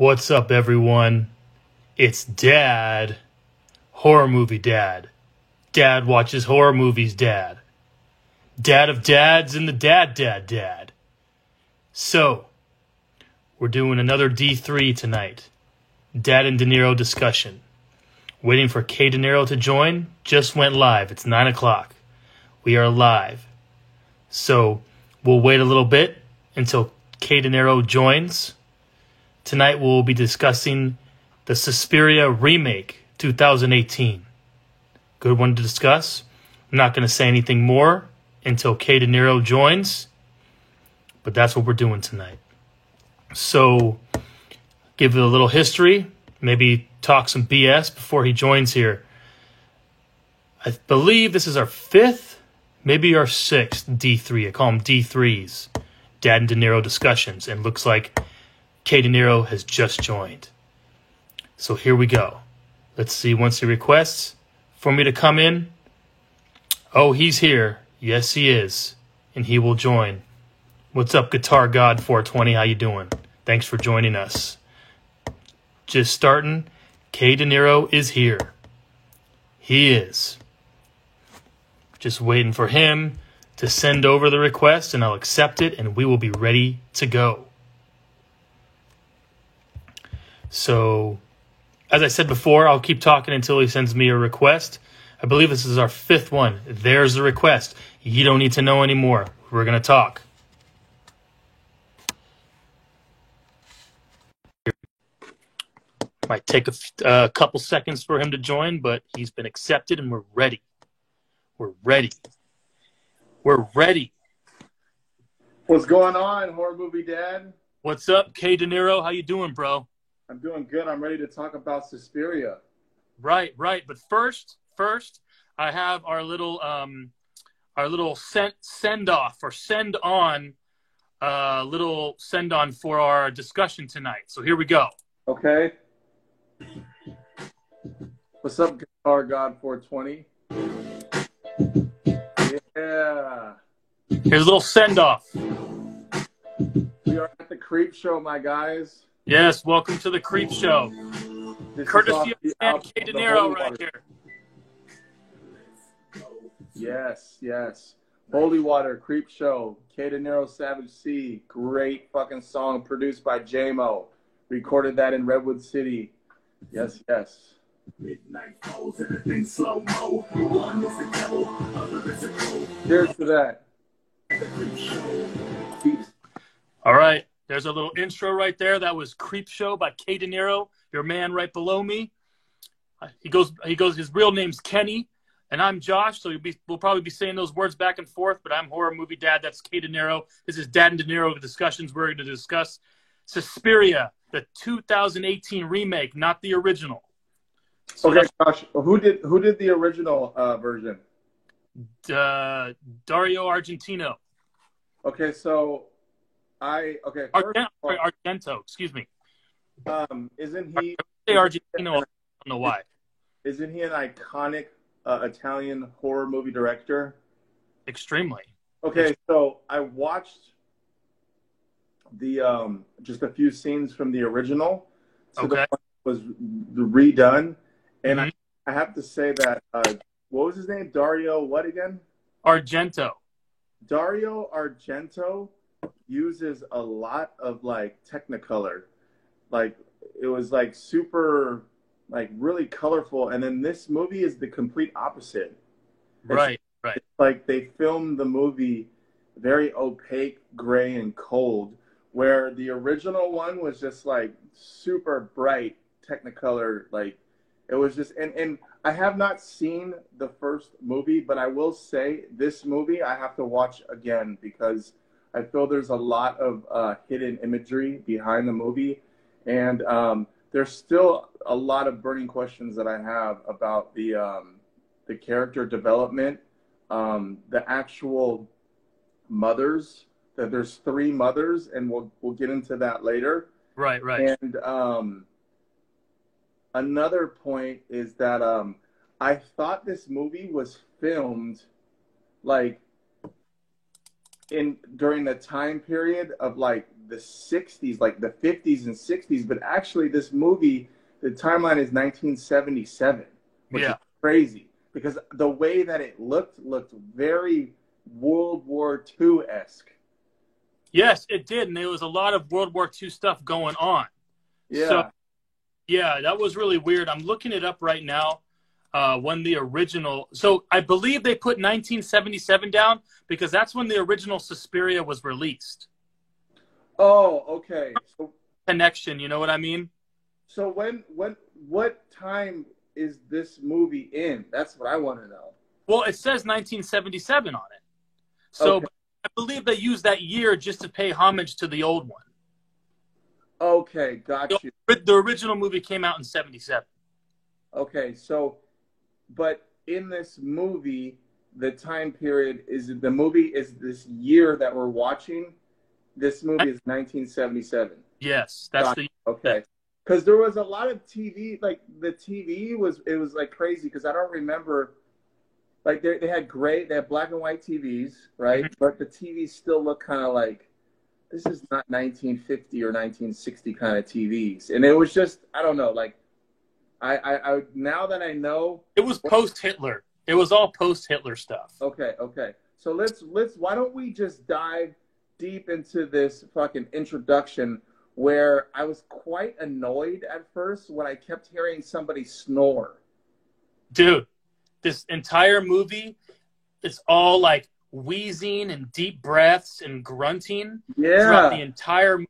What's up, everyone? It's Dad, Horror Movie Dad. Dad watches horror movies, Dad. Dad of dads and the dad. So, we're doing another D3 tonight. Dad and De Niro discussion. Waiting for Kay De Niro to join. Just went live. It's 9 o'clock. We are live. So, we'll wait a little bit until Kay De Niro joins. Tonight we'll be discussing the Suspiria remake 2018. Good one to discuss. I'm not going to say anything more until Kay De Niro joins, but that's what we're doing tonight. So, give it a little history, maybe talk some BS before he joins here. I believe this is our fifth, maybe our sixth D3. I call them D3s, Dad and De Niro discussions, and looks like Kay De Niro has just joined. So here we go. Let's see once he requests for me to come in. Oh, he's here. Yes, he is. And he will join. What's up, Guitar God 420? How you doing? Thanks for joining us. Just starting. Kay De Niro is here. He is. Just waiting for him to send over the request, and I'll accept it, and we will be ready to go. So, as I said before, I'll keep talking until he sends me a request. I believe this is our fifth one. There's the request. You don't need to know anymore. We're going to talk. Might take a couple seconds for him to join, but he's been accepted and we're ready. We're ready. We're ready. What's going on, Horror Movie Dad? What's up, Kay De Niro? How you doing, bro? I'm doing good. I'm ready to talk about Suspiria. Right. But first, I have our little send off or send on, little send on for our discussion tonight. So here we go. Okay. What's up, Guitar God 420? Yeah. Here's a little send off. We are at the Creep Show, my guys. Yes, welcome to the Creep Show. This Courtesy of Kay De Niro right here. Yes. Holy Water, Creep Show, Kay De Niro, Savage Sea. Great fucking song produced by J-Mo. Recorded that in Redwood City. Yes. Midnight falls, everything slow-mo. One is the devil, other is the crow. Cheers to that. Peace. All right. There's a little intro right there. That was Creep Show by Kay De Niro, your man right below me. He goes. His real name's Kenny, and I'm Josh. So we'll probably be saying those words back and forth. But I'm Horror Movie Dad. That's Kay De Niro. This is Dad and De Niro discussions. We're going to discuss Suspiria, the 2018 remake, not the original. So okay, Josh. Who did the original version? Dario Argentino. Okay, so Argento, excuse me. Isn't he? I say Argentino. I don't know why. Isn't he an iconic Italian horror movie director? Extremely. Okay, so I watched the just a few scenes from the original. So Okay. the one was redone, and Mhm. I have to say that what was his name? Dario what again? Argento. Dario Argento uses a lot of like Technicolor, like it was like super, like really colorful, and then this movie is the complete opposite. Right. It's like they filmed the movie very opaque, gray, and cold, where the original one was just like super bright Technicolor, like it was just and I have not seen the first movie, but I will say this movie I have to watch again because I feel there's a lot of hidden imagery behind the movie, and there's still a lot of burning questions that I have about the character development, the actual mothers. That there's three mothers, and we'll get into that later. Right. And another point is that I thought this movie was filmed like during the time period of like the 60s, like the 50s and 60s, but actually this movie, the timeline is 1977, which is crazy because the way that it looked very World War II-esque. Yes, it did, and there was a lot of World War II stuff going on. Yeah. So, yeah, that was really weird. I'm looking it up right now. When the original, so I believe they put 1977 down because that's when the original Suspiria was released. Oh, okay. So connection, you know what I mean? So what time is this movie in? That's what I want to know. Well, it says 1977 on it. So okay. I believe they used that year just to pay homage to the old one. Okay, got you. The original movie came out in 77. Okay, so, but in this movie, the time period is this year that we're watching. This movie is 1977. Yes, that's the okay. Because there was a lot of TV, like the TV was like crazy because I don't remember. Like they had black and white TVs, right? Mm-hmm. But the TVs still look kind of like this is not 1950 or 1960 kind of TVs, and it was just I don't know. Like I now that I know it was post-Hitler. It was all post-Hitler stuff. Okay. So let's why don't we just dive deep into this fucking introduction where I was quite annoyed at first when I kept hearing somebody snore. Dude, this entire movie, it's all like wheezing and deep breaths and grunting throughout the entire movie.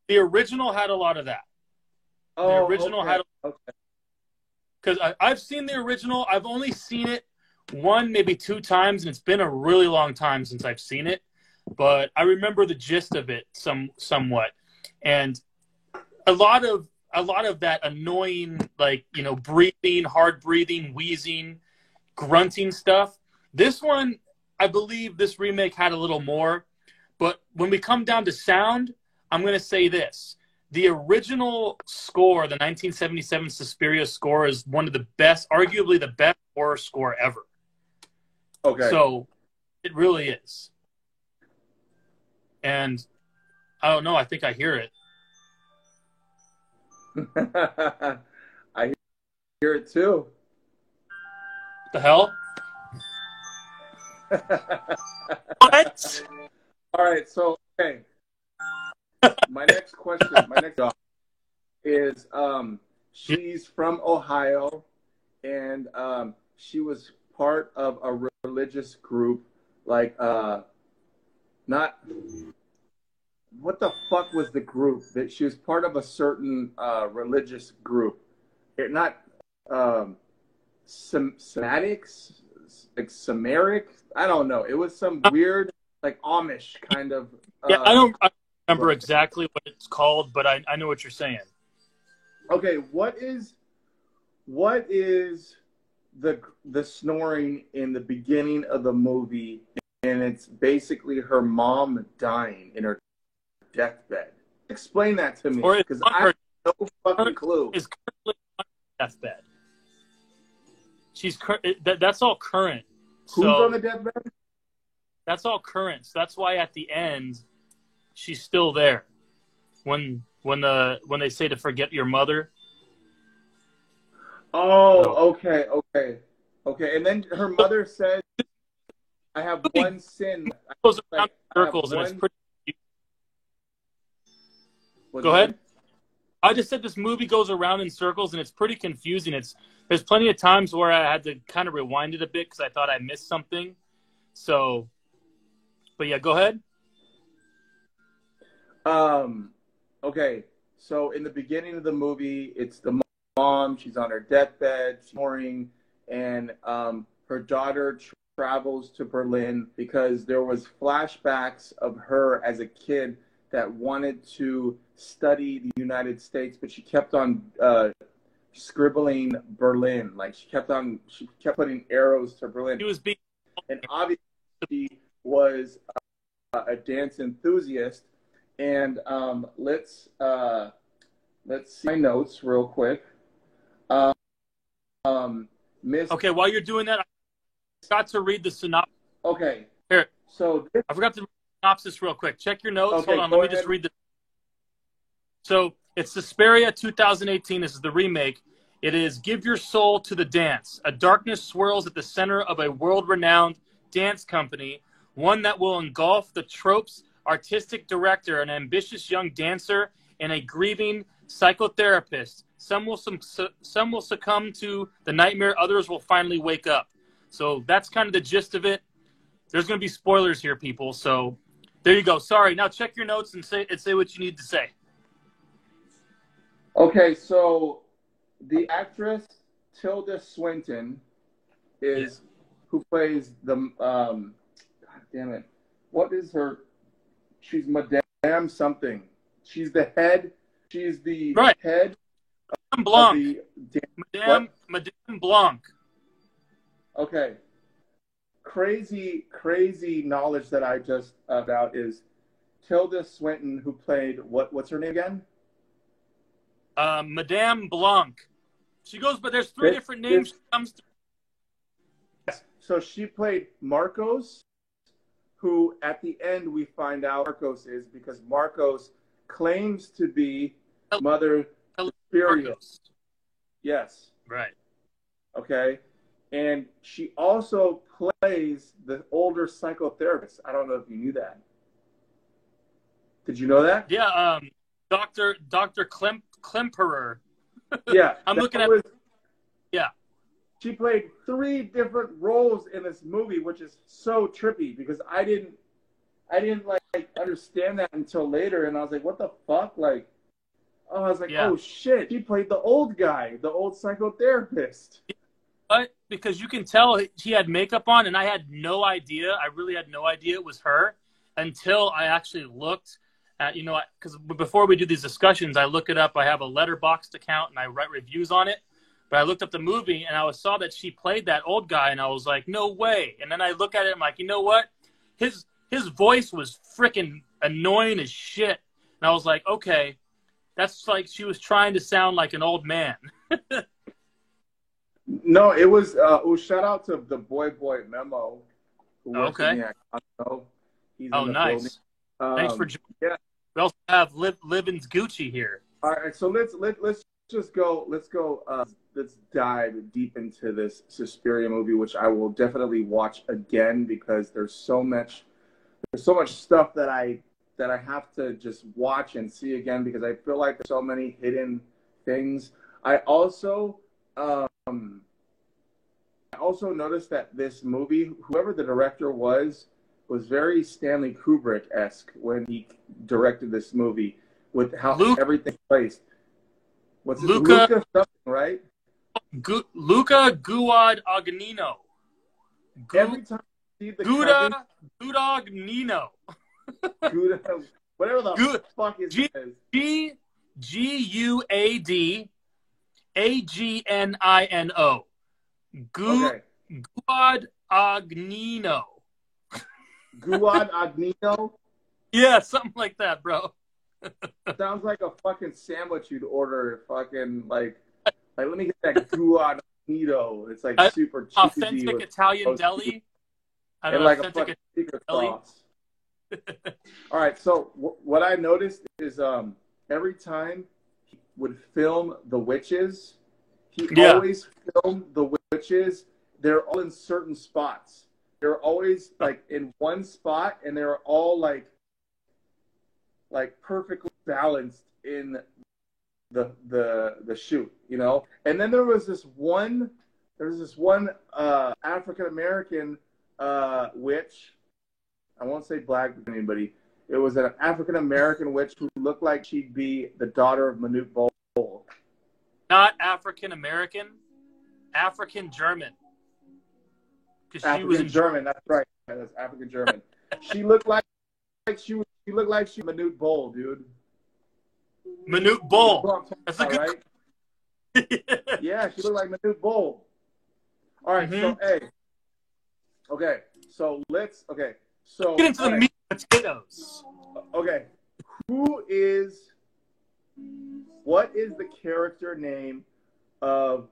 The original had a lot of that. Oh, the original had because I've seen the original. I've only seen it one, maybe two times, and it's been a really long time since I've seen it. But I remember the gist of it somewhat. And a lot of that annoying, like, you know, breathing, hard breathing, wheezing, grunting stuff. This one, I believe this remake had a little more. But when we come down to sound, I'm going to say this. The original score, the 1977 Suspiria score, is one of the best, arguably the best horror score ever. Okay. So it really is. And I don't know, I think I hear it. I hear it too. The hell? What? All right, so okay. My next job is she's from Ohio, and she was part of a religious group, like not what the fuck was the group that she was part of a certain religious group? It not Semitics, like Samaric. I don't know. It was some weird like Amish kind of. Yeah, I don't remember exactly what it's called, but I know what you're saying. Okay, what is the snoring in the beginning of the movie? And it's basically her mom dying in her deathbed. Explain that to me, because I have no fucking clue. Is currently on her deathbed. She's that's all current. Who's on the deathbed? That's all current. So that's why at the end, she's still there. When they say to forget your mother. Oh, okay. And then her mother says, "I have one sin." It goes around in circles, and it's pretty. Go ahead. I just said this movie goes around in circles, and it's pretty confusing. There's plenty of times where I had to kind of rewind it a bit because I thought I missed something. So, but yeah, go ahead. Okay. So in the beginning of the movie, it's the mom. She's on her deathbed, snoring, and her daughter travels to Berlin because there was flashbacks of her as a kid that wanted to study the United States, but she kept on scribbling Berlin. Like she kept putting arrows to Berlin. And obviously she was a dance enthusiast. And let's see my notes real quick. Miss. Okay, while you're doing that, I forgot to read the synopsis. Okay. Here. So I forgot to read synopsis real quick. Check your notes. Okay, Hold on. go Let me ahead. just read the. So it's Suspiria 2018. This is the remake. It is Give Your Soul to the Dance. A darkness swirls at the center of a world-renowned dance company, one that will engulf the trope's artistic director, an ambitious young dancer, and a grieving psychotherapist. Some will succumb to the nightmare. Others will finally wake up. So that's kind of the gist of it. There's going to be spoilers here, people. So there you go. Sorry. Now check your notes and say what you need to say. Okay, so the actress Tilda Swinton is who plays the God damn it. What is her? She's Madame something. She's the head. She's the head Madame Blanc. Madame Blanc. Okay. Crazy knowledge that I just about is Tilda Swinton, who played what's her name again? Madame Blanc. She goes, but there's three different names she comes to. So she played Marcos, who at the end we find out Marcos is because Marcos claims to be Mother Suspiria. Yes. Right. Okay. And she also plays the older psychotherapist. I don't know if you knew that. Did you know that? Yeah, Dr. Klemperer. Yeah. I'm looking at Yeah. She played 3 different roles in this movie, which is so trippy because I didn't like understand that until later, and I was like, what the fuck? Like, oh, I was like, oh shit, she played the old guy, the old psychotherapist. But because you can tell she had makeup on, and I had no idea. I really had no idea it was her until I actually looked at, because before we do these discussions, I look it up. I have a Letterboxd account, and I write reviews on it. But I looked up the movie, and I saw that she played that old guy, and I was like, no way. And then I look at it, I'm like, you know what? His voice was freaking annoying as shit. And I was like, okay, that's like she was trying to sound like an old man. No, it was shout out to the boy Memo, who works in the Costco. He's in the nice. Thanks for joining. Yeah. We also have Livins Gucci here. All right, so let's just go. Let's dive deep into this Suspiria movie, which I will definitely watch again because there's so much stuff that I have to just watch and see again because I feel like there's so many hidden things. I also noticed that this movie, whoever the director was very Stanley Kubrick-esque when he directed this movie with how everything placed. What's it? Luca something, right? Luca Guadagnino. Every time you see the Guadagnino. Whatever the fuck is it? Guadagnino. Guadagnino. Guadagnino? Yeah, something like that, bro. Sounds like a fucking sandwich you'd order. Fucking like let me get that Guadagnino. It's like super cheesy. Authentic Italian deli. And like a fucking secret sauce. All right, so what I noticed is every time he would film the witches, he always filmed the witches. They're all in certain spots. They're always like in one spot, and they're all like perfectly balanced in the shoot, And then there was this one African American witch. I won't say black to anybody. It was an African American witch who looked like she'd be the daughter of Manute Bol. Not African American, African German. African German, that's right. That's African German. She looked like she Manute Bol, dude. Manute Bol. That's a good. Right? Yeah, she looked like Manute Bol. All right, so so get into the meat and potatoes. Okay, what is the character name of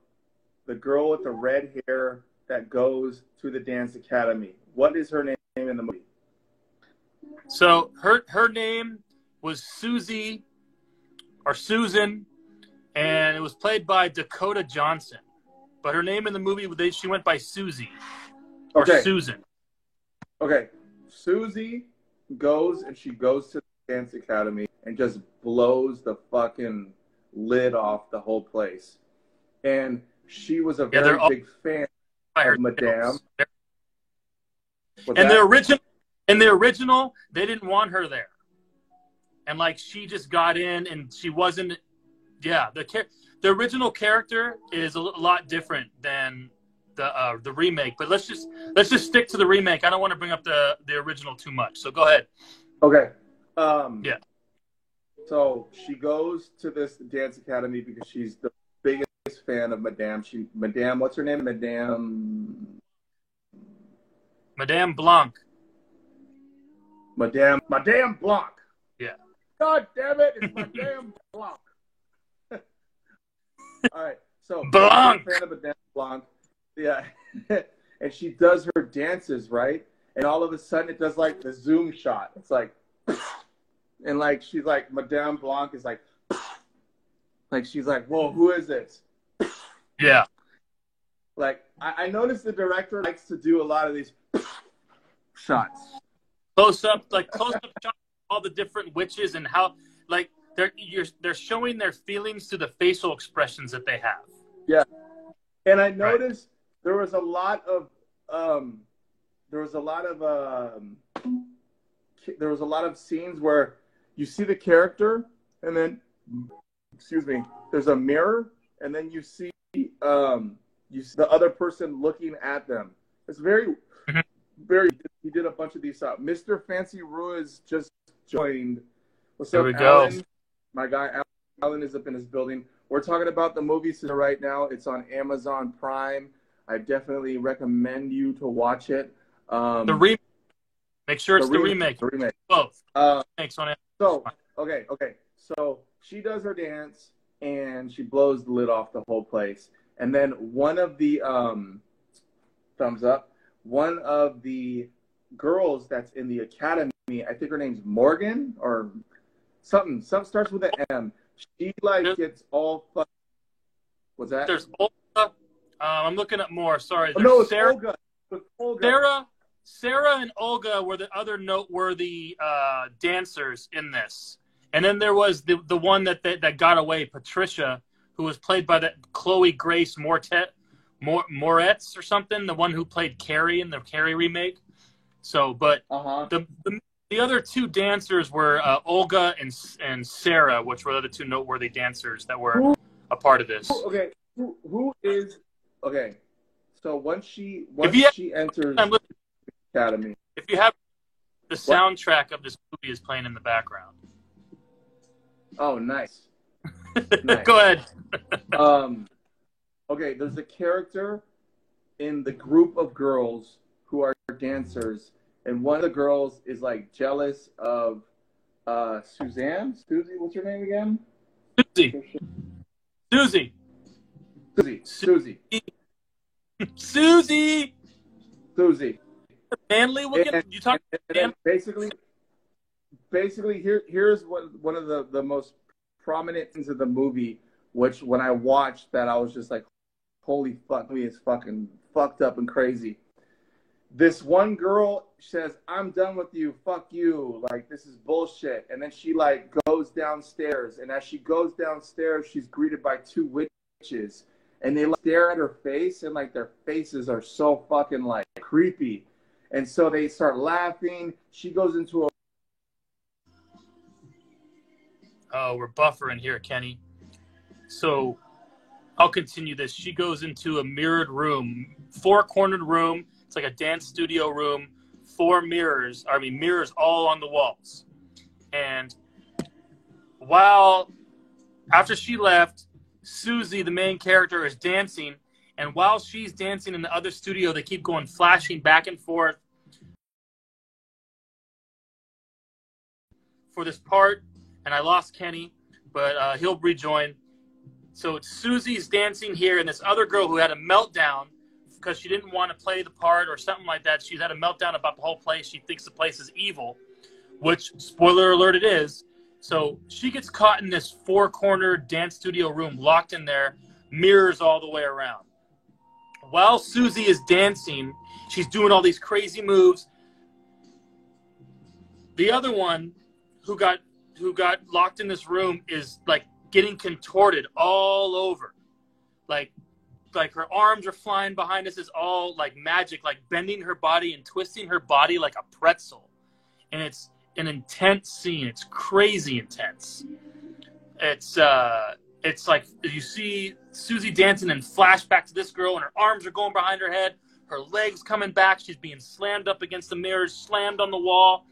the girl with the red hair that goes to the dance academy? What is her name in the movie? So her name was Susie or Susan, and it was played by Dakota Johnson. But her name in the movie, she went by Susie or Okay. Susan. Okay. Susie goes to the dance academy and just blows the fucking lid off the whole place. And she was a very big fan of Madame. And the original, they didn't want her there. And like she just got in and she wasn't. Yeah, the original character is a lot different than the remake. But let's just stick to the remake. I don't want to bring up the original too much. So go ahead. Okay. Yeah. So she goes to this dance academy because she's the biggest fan of Madame. Madame, what's her name? Madame Blanc. Madame Blanc. Yeah. God damn it! It's Madame Blanc. All right. So Blanc. I'm a fan of Madame Blanc. Yeah. And she does her dances, right? And all of a sudden it does like the zoom shot. It's like, and like she's like, Madame Blanc is like she's like, whoa, who is this? Yeah. Like I noticed the director likes to do a lot of these shots. Close up shots of all the different witches and how like they're showing their feelings through the facial expressions that they have. Yeah. And I noticed there was a lot of scenes where you see the character and then there's a mirror and then you see the other person looking at them. It's very he did a bunch of these Mr. Fancy Ruiz just joined. What's there up, we go. Alan? My guy Alan is up in his building. We're talking about the movie right now. It's on Amazon Prime. I definitely recommend you to watch it. The remake. Make sure it's the remake. The remake. Both. Thanks on it. So, okay. So she does her dance and she blows the lid off the whole place. And then one of the thumbs up. One of the girls that's in the academy, I think her name's Morgan or something. Some starts with an M. She gets all fucked. What's that? There's Olga. I'm looking at more. Sorry. There's it's Sarah. Olga. It's Olga. Sarah and Olga were the other noteworthy dancers in this. And then there was the one that got away, Patricia, who was played by that Chloe Grace Moretz or something, the one who played Carrie in the Carrie remake. So, but the other two dancers were Olga and Sarah, which were the two noteworthy dancers that were a part of this. Okay, who is okay? So once she enters the academy, if you have the soundtrack of this movie is playing in the background. Oh, nice. Go ahead. Okay, there's a character in the group of girls who are dancers, and one of the girls is like jealous of Susie, what's her name again? Susie. Manly looking. You talk. Basically, here's one of the most prominent things of the movie, which when I watched that, I was just like, holy fuck, me is fucking fucked up and crazy. This one girl says, I'm done with you, fuck you, like this is bullshit. And then she like goes downstairs, and as she goes downstairs, she's greeted by two witches, and they like, stare at her face, and like their faces are so fucking like creepy. And so they start laughing. She goes into a we're buffering here, Kenny. So I'll continue this. She goes into a mirrored room, four-cornered room. It's like a dance studio room, mirrors all on the walls. And after she left, Susie, the main character, is dancing. And while she's dancing in the other studio, they keep going flashing back and forth for this part. And I lost Kenny, but he'll rejoin. So Susie's dancing here, and this other girl who had a meltdown because she didn't want to play the part or something like that. She's had a meltdown about the whole place. She thinks the place is evil. which, spoiler alert, it is. So she gets caught in this four-cornered dance studio room, locked in there, mirrors all the way around. While Susie is dancing, she's doing all these crazy moves. The other one who got locked in this room is like getting contorted all over. Like her arms are flying behind us. Is all like magic, like bending her body and twisting her body like a pretzel. And it's an intense scene. It's crazy intense. It's like you see Susie dancing and flashback to this girl, and her arms are going behind her head, her legs coming back. She's being slammed up against the mirrors, slammed on the wall,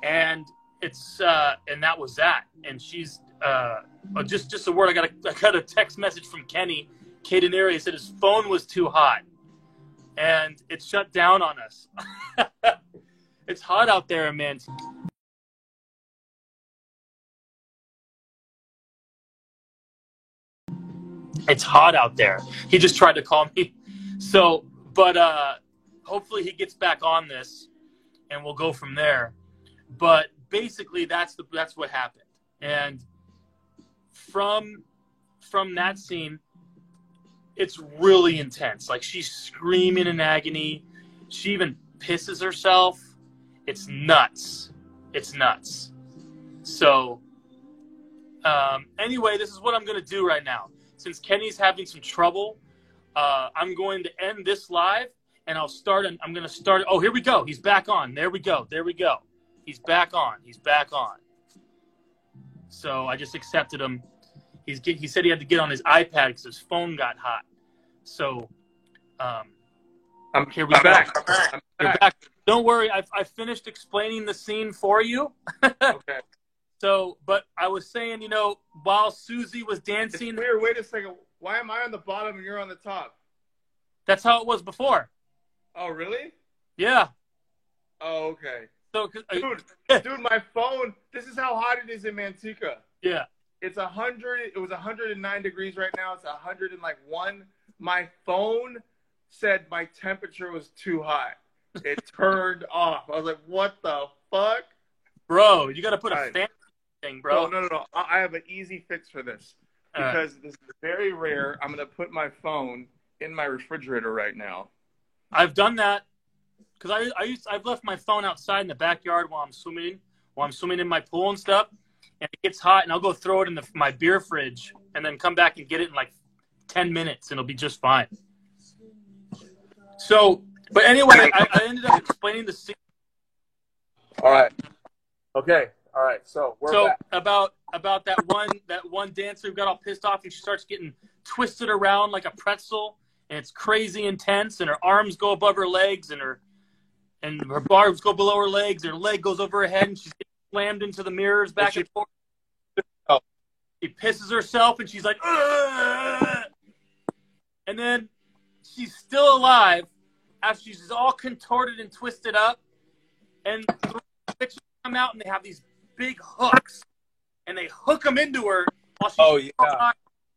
and that was that. And she's just a word. I got a text message from Kenny Cadenari. He said his phone was too hot, and it shut down on us. It's hot out there, man. It's hot out there. He just tried to call me. So, but hopefully he gets back on this, and we'll go from there. But basically, that's what happened. And from that scene, it's really intense. Like, she's screaming in agony. She even pisses herself. It's nuts. It's nuts. So, anyway, this is what I'm going to do right now. Since Kenny's having some trouble, I'm going to end this live, and I'm going to start. Oh, here we go. He's back on. There we go. He's back on. So I just accepted him. He said he had to get on his iPad because his phone got hot. So here we go. You're back. Don't worry. I finished explaining the scene for you. Okay. So, but I was saying, while Susie was dancing. It's weird. Wait a second. Why am I on the bottom and you're on the top? That's how it was before. Oh, really? Yeah. Oh, okay. So, dude, my phone. This is how hot it is in Manteca. Yeah. It's 100. It was 109 degrees right now. It's 101. My phone said my temperature was too hot. It turned off. I was like, what the fuck? Bro, you got to put a fan thing, bro. No. I have an easy fix for this. Because this is very rare. I'm going to put my phone in my refrigerator right now. I've done that. Because I've left my phone outside in the backyard while I'm swimming in my pool and stuff. And it gets hot, and I'll go throw it in my beer fridge and then come back and get it in like 10 minutes, and it'll be just fine. So, but anyway, I ended up explaining the scene. All right. Okay. All right. So we're back. about that one dancer who got all pissed off, and she starts getting twisted around like a pretzel, and it's crazy intense, and her arms go above her legs, and her barbs go below her legs, and her leg goes over her head, and she's getting slammed into the mirrors back and forth. Oh. She pisses herself, and she's like, ugh! And then she's still alive after she's all contorted and twisted up, and the bitches come out, and they have these big hooks, and they hook them into her while she's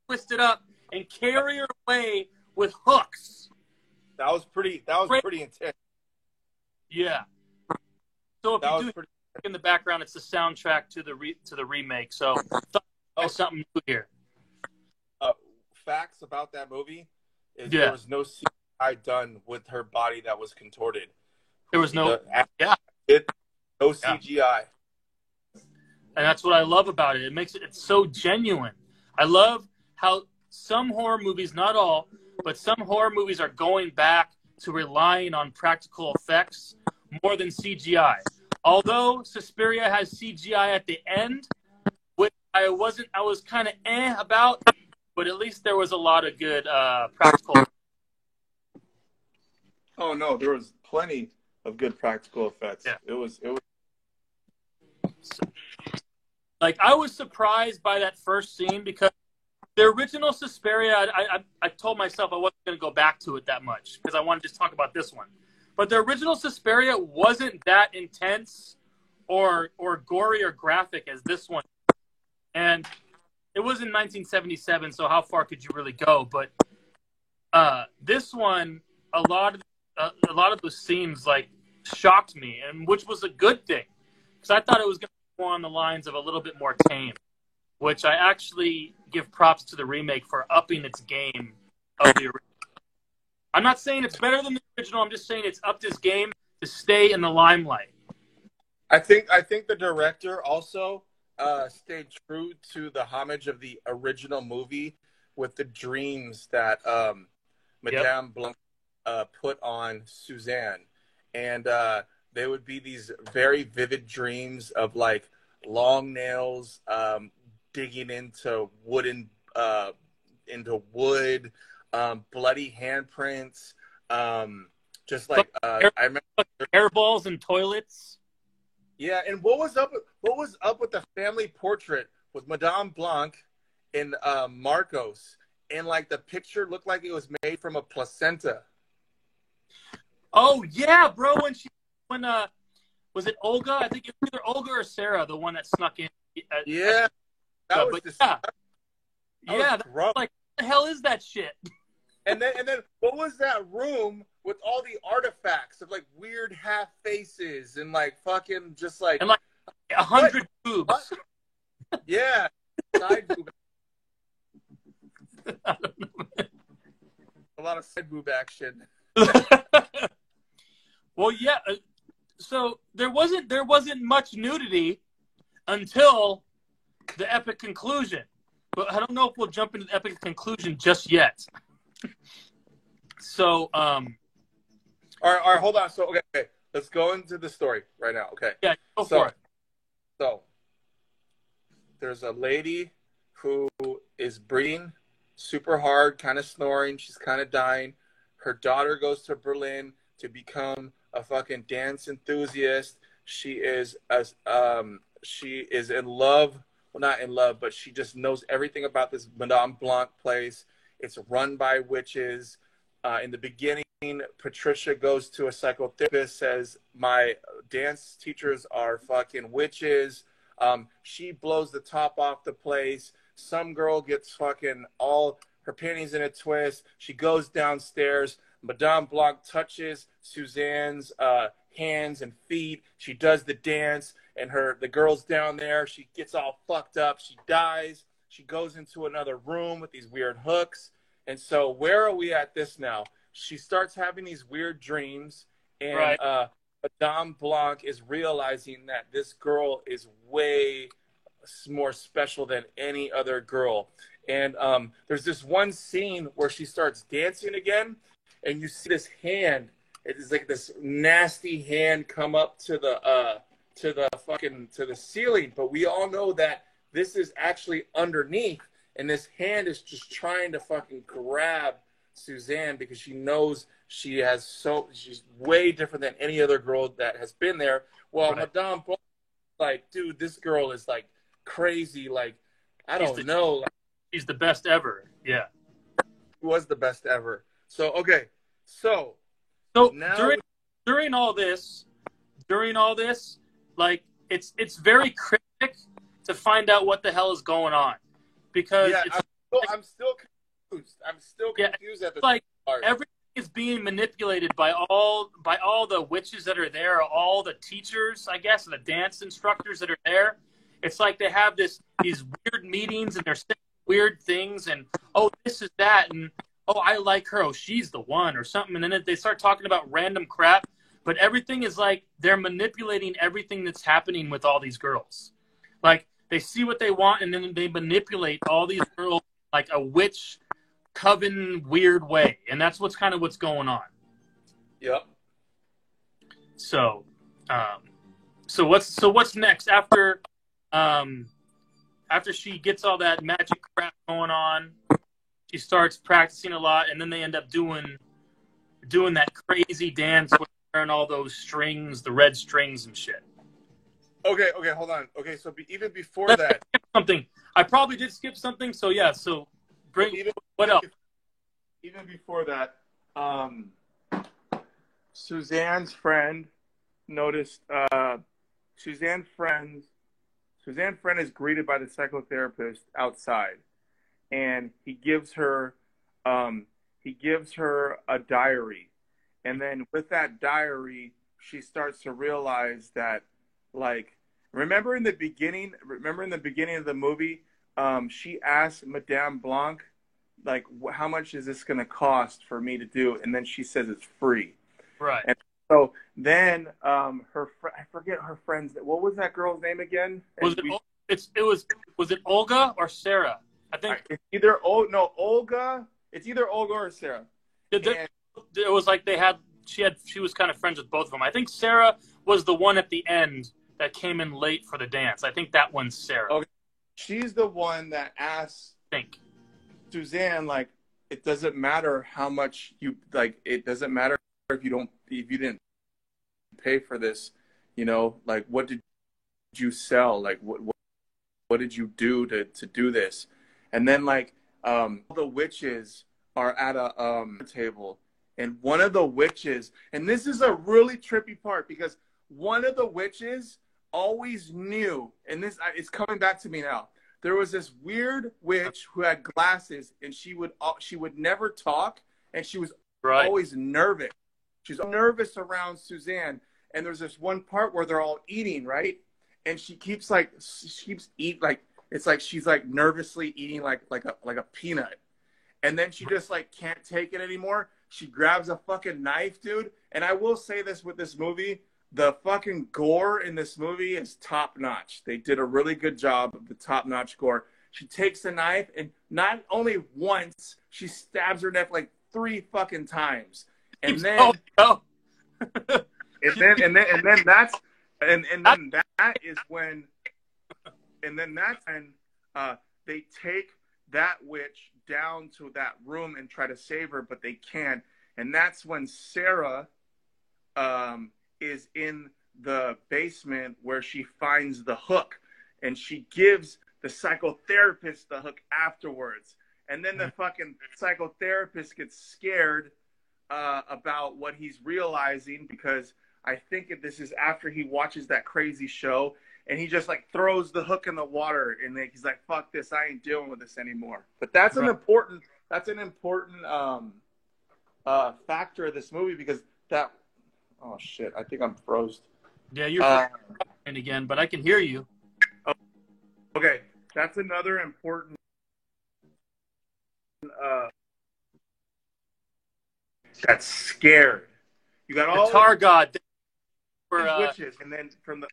twisted up and carry her away with hooks. That was pretty intense. Yeah. So if you do in the background, it's the soundtrack to the remake. So something new here. Facts about that movie is there was no CGI done with her body that was contorted. There was no no CGI. And that's what I love about it. It makes it's so genuine. I love how some horror movies, not all, but some horror movies are going back to relying on practical effects more than CGI. Although Suspiria has CGI at the end, which I was kind of about, but at least there was a lot of good practical. Oh no, there was plenty of good practical effects. Yeah. It was. Like, I was surprised by that first scene because the original Suspiria, I told myself I wasn't going to go back to it that much because I wanted to just talk about this one. But the original Suspiria wasn't that intense or gory or graphic as this one. And it was in 1977, so how far could you really go? But this one, a lot of those scenes like shocked me, and which was a good thing because I thought it was going to be more on the lines of a little bit more tame, which I actually give props to the remake for upping its game of the original. I'm not saying it's better than the original. I'm just saying it's upped its game to stay in the limelight. I think the director also stayed true to the homage of the original movie with the dreams that Madame Blanc put on Suzanne, and they would be these very vivid dreams of like long nails digging into wood, bloody handprints, just like I remember hairballs and toilets. Yeah, and what was up with the family portrait with Madame Blanc and Marcos, and like the picture looked like it was made from a placenta. Oh yeah, bro. When was it Olga? I think it was either Olga or Sarah, the one that snuck in. Yeah, that was disgusting. Yeah, that's like, what the hell is that shit? And then what was that room with all the artifacts of like weird half faces and like fucking just like and like 100 boobs? What? Yeah, side boob. I don't know. A lot of side boob action. Well, yeah. So there wasn't much nudity until the epic conclusion, but I don't know if we'll jump into the epic conclusion just yet. So, all right, hold on. So, okay, let's go into the story right now. Okay. Yeah, go for it. So, there's a lady who is breathing super hard, kind of snoring. She's kind of dying. Her daughter goes to Berlin to become a fucking dance enthusiast. She is in love. Well, not in love, but she just knows everything about this Madame Blanc place. It's run by witches. In the beginning, Patricia goes to a psychotherapist, says, my dance teachers are fucking witches. She blows the top off the place. Some girl gets fucking all her panties in a twist. She goes downstairs. Madame Blanc touches Suzanne's hands and feet. She does the dance, and the girl's down there. She gets all fucked up. She dies. She goes into another room with these weird hooks. And so where are we at this now? She starts having these weird dreams, and right. Madame Blanc is realizing that this girl is way more special than any other girl. And there's this one scene where she starts dancing again, and you see this hand. It is like this nasty hand come up to the ceiling, but we all know that this is actually underneath. And this hand is just trying to fucking grab Suzanne because she knows she's way different than any other girl that has been there. Well, right. Madame Blanc, like, dude, this girl is like crazy. Like, I don't know. Like, she's the best ever. Yeah. She was the best ever. So, okay. So now during all this, like, it's very cryptic to find out what the hell is going on. Because I'm still confused. I'm still confused at the like part. Everything is being manipulated by all the witches that are there, all the teachers, I guess, and the dance instructors that are there. It's like they have these weird meetings and they're saying weird things and this is that and I like her, she's the one or something, and then they start talking about random crap. But everything is like they're manipulating everything that's happening with all these girls. Like, they see what they want, and then they manipulate all these girls like a witch coven weird way, and that's what's going on. Yep. So what's next after she gets all that magic crap going on? She starts practicing a lot, and then they end up doing that crazy dance with wearing all those strings, the red strings and shit. Okay, hold on. Okay, so even before that, something I probably did skip something. So yeah, so what else? Even before that, Suzanne's friend noticed. Suzanne's friend is greeted by the psychotherapist outside, and he gives her a diary, and then with that diary, she starts to realize that, like, Remember in the beginning of the movie, she asked Madame Blanc, like, how much is this going to cost for me to do? And then she says it's free. Right. And so then I forget her friend's, what was that girl's name again? Was it Olga or Sarah? I think it's either Olga. It's either Olga or Sarah. It was like she was kind of friends with both of them. I think Sarah was the one at the end that came in late for the dance. I think that one's Sarah. Okay. She's the one that asked Suzanne, like, it doesn't matter how much you like. It doesn't matter if you didn't pay for this. You know, like, what did you sell? Like, what did you do to do this? And then like the witches are at a table, and one of the witches, and this is a really trippy part because one of the witches always knew, and this it's coming back to me now. There was this weird witch who had glasses, and she would never talk, and she was always nervous. She's nervous around Suzanne, and there's this one part where they're all eating, right? And she keeps eating, like, it's like she's like nervously eating like a peanut, and then she just like can't take it anymore. She grabs a fucking knife, dude. And I will say this with this movie. The fucking gore in this movie is top notch. They did a really good job of the top notch gore. She takes the knife, and not only once, she stabs her neck like 3 fucking times. And then, that is when they take that witch down to that room and try to save her, but they can't. And that's when Sarah, is in the basement where she finds the hook, and she gives the psychotherapist the hook afterwards. And then the fucking psychotherapist gets scared about what he's realizing, because I think this is after he watches that crazy show, and he just like throws the hook in the water, and he's like, fuck this, I ain't dealing with this anymore. But that's an important factor of this movie, because that, oh shit, I think I'm froze. Yeah, you're and again, but I can hear you. Okay, that's another important that's scared. You got all Guitar God for witches, and then from the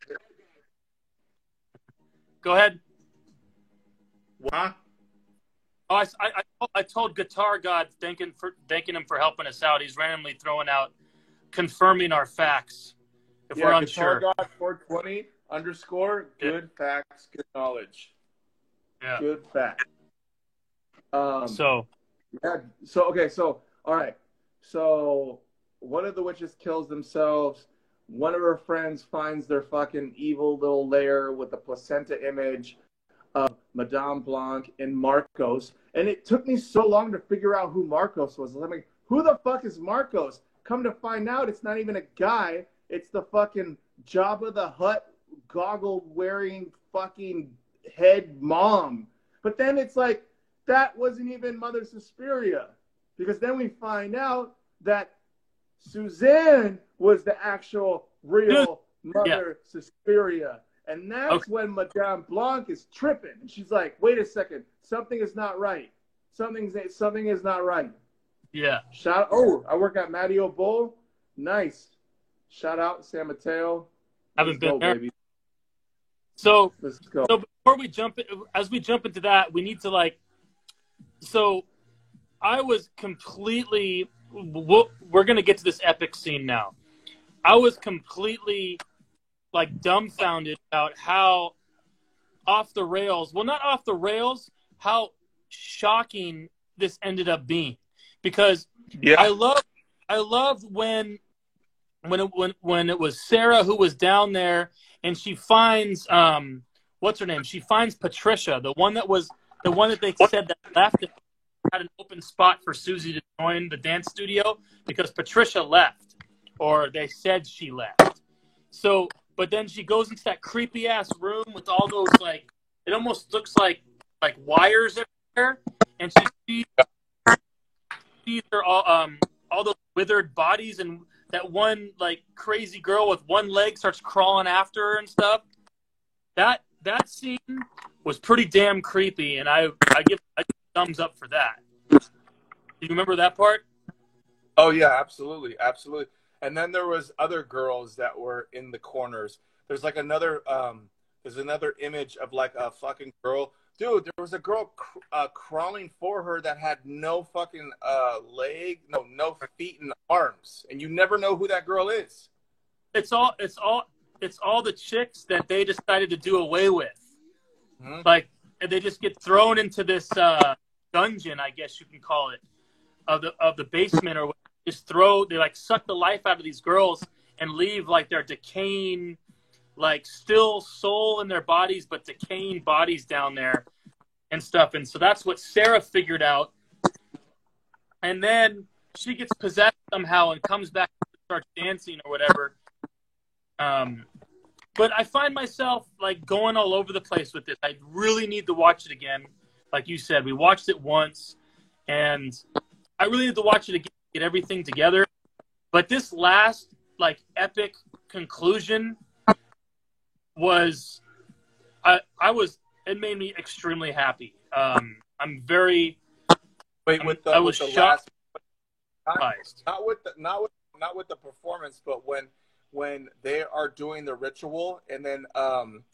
go ahead. What? Oh, I told Guitar God thanking him for helping us out. He's randomly throwing out, confirming our facts if we're unsure. Guitar God 420 _ good facts, good knowledge. Yeah. Good facts. All right. So one of the witches kills themselves. One of her friends finds their fucking evil little lair with the placenta image of Madame Blanc and Marcos. And it took me so long to figure out who Marcos was. I mean, who the fuck is Marcos? Come to find out, it's not even a guy. It's the fucking Jabba the Hutt goggle-wearing fucking head mom. But then it's like, that wasn't even Mother Suspiria. Because then we find out that Suzanne was the actual real Mother Suspiria. And that's when Madame Blanc is tripping. And she's like, wait a second, something is not right. Something is not right. Yeah. I work at Matio Bull. Nice. Shout out San Mateo. Haven't been there. Baby. So let's go. So before we jump into that, we need to so I was completely, we're going to get to this epic scene now. I was completely dumbfounded about how off the rails, well, not off the rails, how shocking this ended up being. Because I loved when it was Sarah who was down there, and she finds what's her name? She finds Patricia, the one that they said that left, had an open spot for Susie to join the dance studio because Patricia left, or they said she left. So, but then she goes into that creepy ass room with all those it almost looks like wires everywhere, and she sees all those withered bodies, and that one crazy girl with one leg starts crawling after her and stuff. that scene was pretty damn creepy, and I give a thumbs up for that. Do you remember that part? Oh yeah, absolutely, absolutely. And then there was other girls that were in the corners. There's like there's another image of like a fucking girl. Dude, there was a girl crawling for her that had no fucking no feet and arms, and you never know who that girl is. It's all the chicks that they decided to do away with. Mm-hmm. Like, and they just get thrown into this dungeon, I guess you can call it, of the basement, or they like suck the life out of these girls and leave like their decaying, like still soul in their bodies, but decaying bodies down there and stuff. And so that's what Sarah figured out. And then she gets possessed somehow and comes back and starts dancing or whatever. But I find myself like going all over the place with this. I really need to watch it again. Like you said, we watched it once, and I really need to watch it again, get everything together. But this last like epic conclusion was, it made me extremely happy. I'm very. Wait, with I was shocked. Not with the performance, but when they are doing the ritual, and then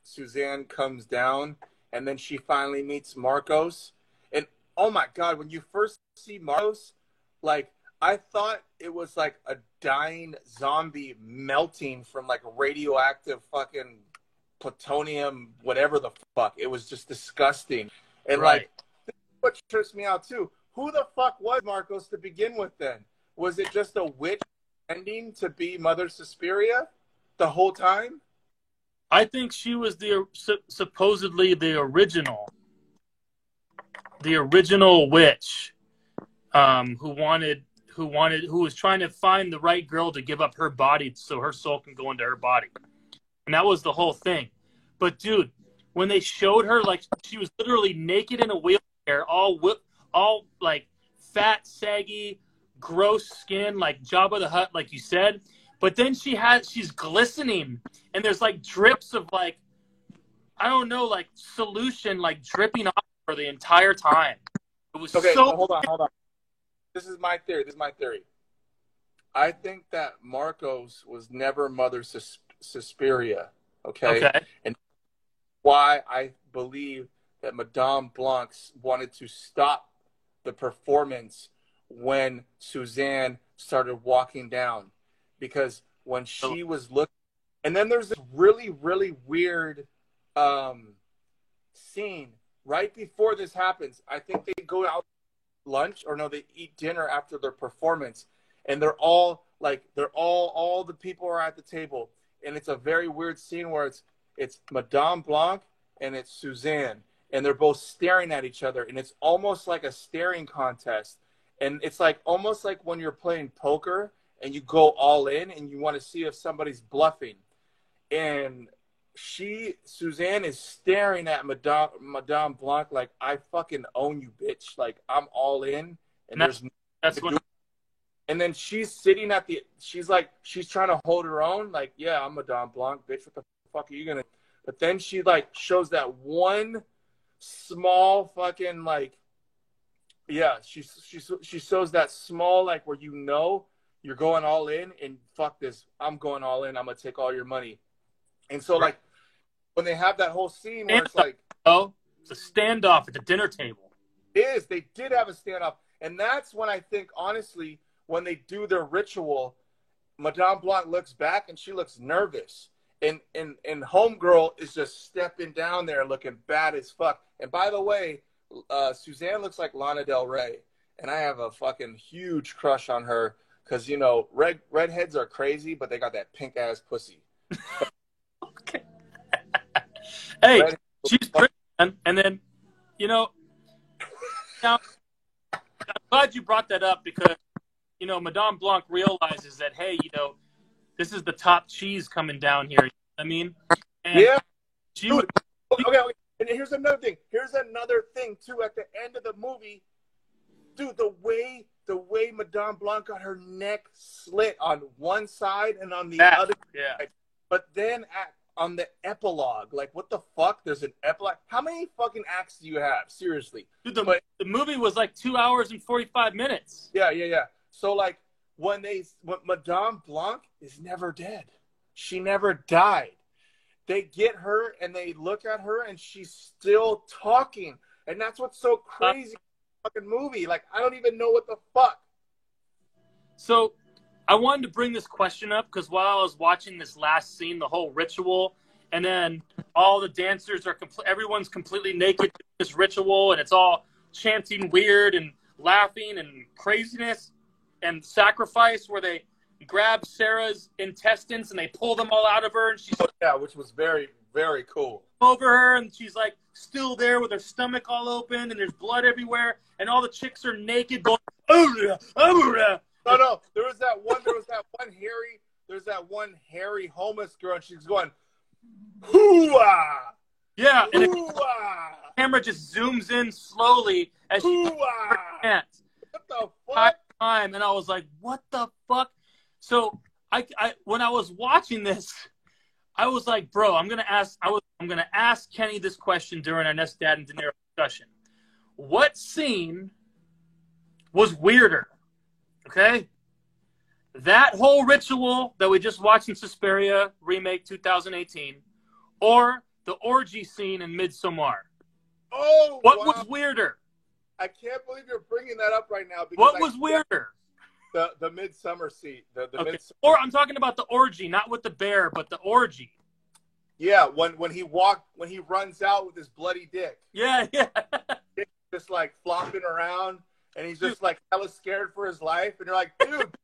Suzanne comes down, and then she finally meets Marcos, and oh my God, when you first see Marcos, like I thought it was like a dying zombie melting from like radioactive fucking plutonium, whatever the fuck. It was just disgusting. And right. Like, what trips me out too, who the fuck was Marcos to begin with then? Was it just a witch ending to be Mother Suspiria the whole time? I think she was supposedly the original witch, who was trying to find the right girl to give up her body so her soul can go into her body. And that was the whole thing. But dude, when they showed her, like, she was literally naked in a wheelchair, all like fat, saggy, gross skin, like Jabba the Hutt, like you said. But then she's glistening, and there's like drips of like, I don't know, like solution, like dripping off her the entire time. It was okay. So. Hold on. This is my theory. I think that Marcos was never Mother Suspiria. Okay. And why I believe that Madame Blanc wanted to stop the performance when Suzanne started walking down, because when she was looking, and then there's this really, really weird scene right before this happens. I think they go out lunch, or no, they eat dinner after their performance, and they're all the people are at the table, and it's a very weird scene where it's Madame Blanc and it's Suzanne, and they're both staring at each other, and it's almost like a staring contest. And it's like almost like when you're playing poker and you go all in and you want to see if somebody's bluffing. And Suzanne is staring at Madame Blanc like, I fucking own you, bitch. Like, I'm all in. And and then she's sitting she's trying to hold her own. Like, yeah, I'm Madame Blanc, bitch. What the fuck are you gonna? But then she like shows that one small fucking like, yeah, she shows that small, like, where you're going all in, and fuck this, I'm going all in, I'm gonna take all your money. And so like when they have that whole scene where it's like, oh, it's a standoff at the dinner table. They did have a standoff, and that's when I think, honestly, when they do their ritual, Madame Blanc looks back and she looks nervous, and Homegirl is just stepping down there looking bad as fuck. And by the way, Suzanne looks like Lana Del Rey, and I have a fucking huge crush on her because, you know, redheads are crazy, but they got that pink ass pussy. Okay. Hey, she's pretty, and then, you know, now I'm glad you brought that up, because, you know, Madame Blanc realizes that, hey, you know, this is the top cheese coming down here. You know what I mean? And yeah. Okay. And here's another thing. Too, at the end of the movie, dude, the way Madame Blanc got her neck slit on one side and on the other side. But then on the epilogue. Like, what the fuck? There's an epilogue. How many fucking acts do you have? Seriously. Dude, the movie was like 2 hours and 45 minutes. Yeah. So, like, when Madame Blanc is never dead. She never died. They get her and they look at her and she's still talking. And that's what's so crazy about the fucking movie. Like, I don't even know what the fuck. So I wanted to bring this question up because while I was watching this last scene, the whole ritual, and then all the dancers are everyone's completely naked in this ritual, and it's all chanting weird and laughing and craziness and sacrifice, where they grab Sarah's intestines and they pull them all out of her, and she's which was very, very cool. Over her, and she's like still there with her stomach all open, and there's blood everywhere, and all the chicks are naked going, No, there was that one hairy homeless girl, and she's going, hoo-ah! Yeah, and hoo-ah! the camera just zooms in slowly as she hoo-ah! can't. What the fuck? And I was like, what the fuck? So I when I was watching this, I was like, bro, I'm gonna ask Kenny this question during our next Dad and De Niro discussion. What scene was weirder? Okay? That whole ritual that we just watched in Suspiria, remake 2018, or the orgy scene in Midsommar? Oh, what wow. was weirder? I can't believe you're bringing that up right now. What was weirder? The Midsummer scene. Okay. Or I'm talking about the orgy, not with the bear, but the orgy. Yeah, when he runs out with his bloody dick. Yeah. Just like flopping around, and he's just like hella scared for his life, and you're like, dude,